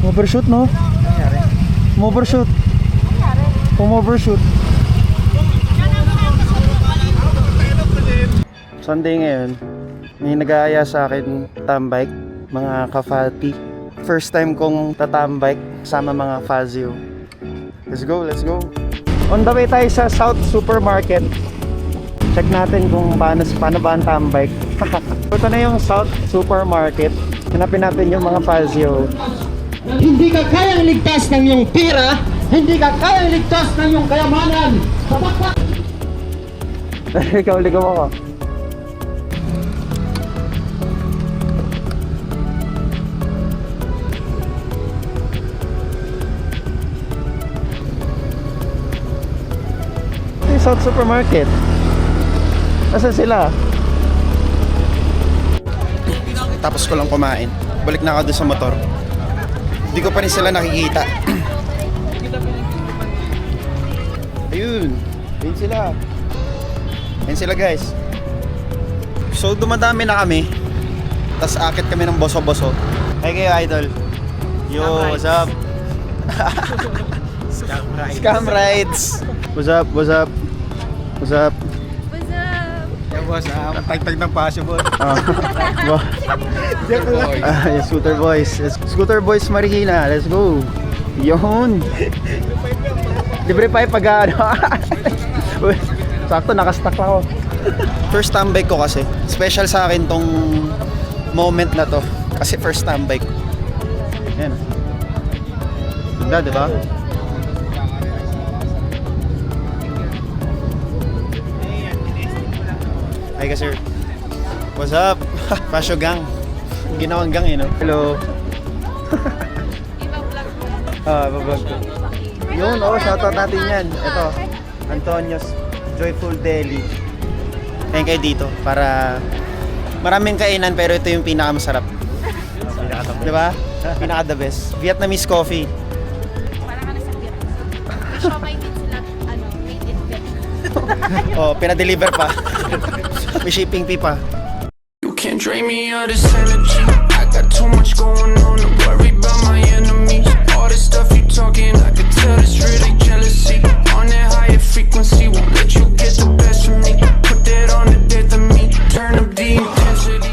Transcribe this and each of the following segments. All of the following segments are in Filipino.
Overshoot, no? Overshoot. Overshoot. Sunday ngayon. May nag-aaya sa akin tambike, mga ka-Falty. First time kong tatambike sama mga Fazio. Let's go, let's go. On the way tayo sa South Supermarket. Check natin kung paano ba ang tambike. Ito na yung South Supermarket. Hanapin natin yung mga Fazio. Hindi ka kayang ligtas ng iyong pera, hindi ka kayang ligtas ng iyong kayamanan. Ikaw, ligaw ako. Ito yung South Supermarket. Nasaan sila? Tapos ko lang kumain. Balik na ako doon sa motor. Hindi ko pa rin sila nakikita. Ayun. Ayun sila. Ayun sila, guys. So dumadami na kami. Tapos akit kami ng boso-boso. Hey kayo, idol. Yo, what's up? Scam rides. What's up? What's up? What's up? Yeah, boss. Tagtag ng possible. Yung Scooter Boys. Scooter Boys Marikina. Let's go. Yun. Libre pa yung pag-ano. Sakto, nakastack lang ako. First time bike ko kasi. Special sa akin tong moment na to. Kasi first time bike. Yan. Ganda, diba? Hi ka, sir. What's up? Pasyo gang. Ginawang gang no? Hello. Iba-vlog ko. Yun, shoutout natin yan. Ito, Antonio's Joyful Deli. Kain kayo dito para maraming kainan pero ito yung pinakamasarap. Diba? Pinaka the best. Vietnamese coffee. Parang ano sa Vietnam. May siomay din sila, made in Vietnam. Oh, pinadeliver pa. May shipping fee pa. You can't drain me of this energy. I got too much going on to worry about my enemies. All this stuff you talking, I could tell it's really jealousy. On that higher frequency, won't let you get the best of me. Put that on the death of me. Turn up the intensity.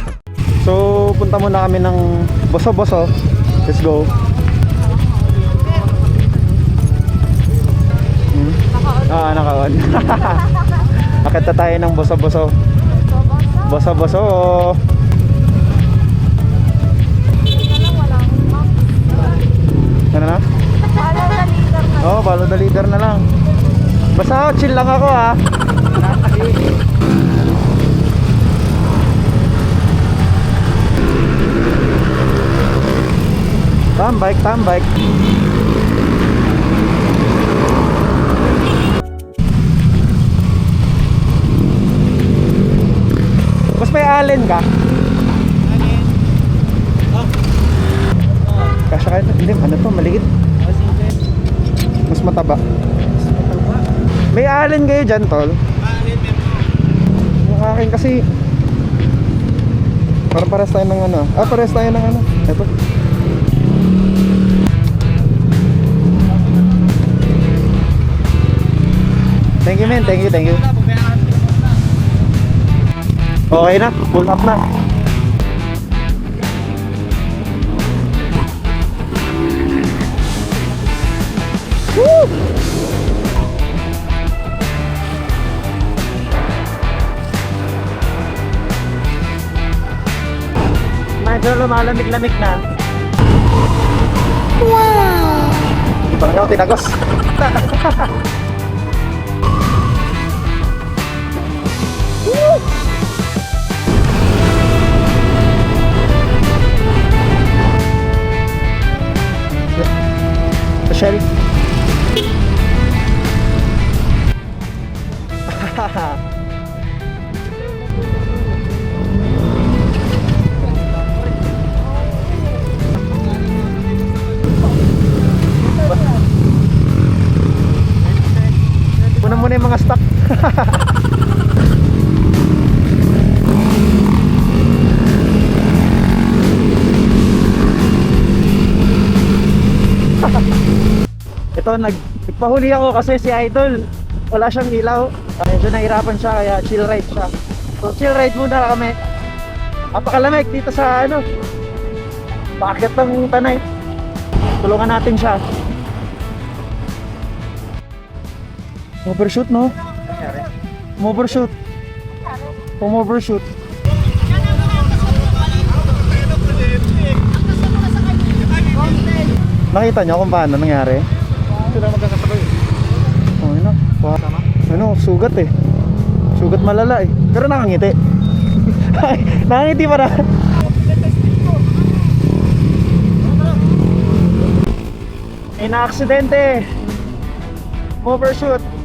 So, punta muna kami ng Boso-Boso. Let's go. Naka-on. Akit na tayo ng Boso-Boso. Boso-Boso. Ano na? Follow the leader na. Oh, follow the leader na lang. Basta chill lang ako ha. Tambike. Mas may allen ka? Kasya kayo? Hindi, ano to, maliit. Mas mataba. May allen kayo dyan, tol? Yung akin kasi parehas tayo ng ano. Parehas tayo ng ano. Ito. Thank you, man. Thank you. Okay na, pull up na. Woo! Medyo lumalamig-lamig na. Wow! Parang ako tinagos. Woo! Shell. Una muna yung mga stock. Ito, nagpahuli ako kasi si Idol, wala siyang ilaw. Medyo nahirapan siya kaya chill ride siya. So chill ride muna kami. Napakalamig dito sa ano, bakit ng Tanay. Tulungan natin siya. Overshoot, no? Overshoot. Overshoot. Nakita niyo kung paano nangyari? Sila magkakasabay. Oh, yun na. Ano, sugat eh. Sugat malala eh. Pero nakangiti. Nakangiti pa na. May na-aksidente. Overshoot.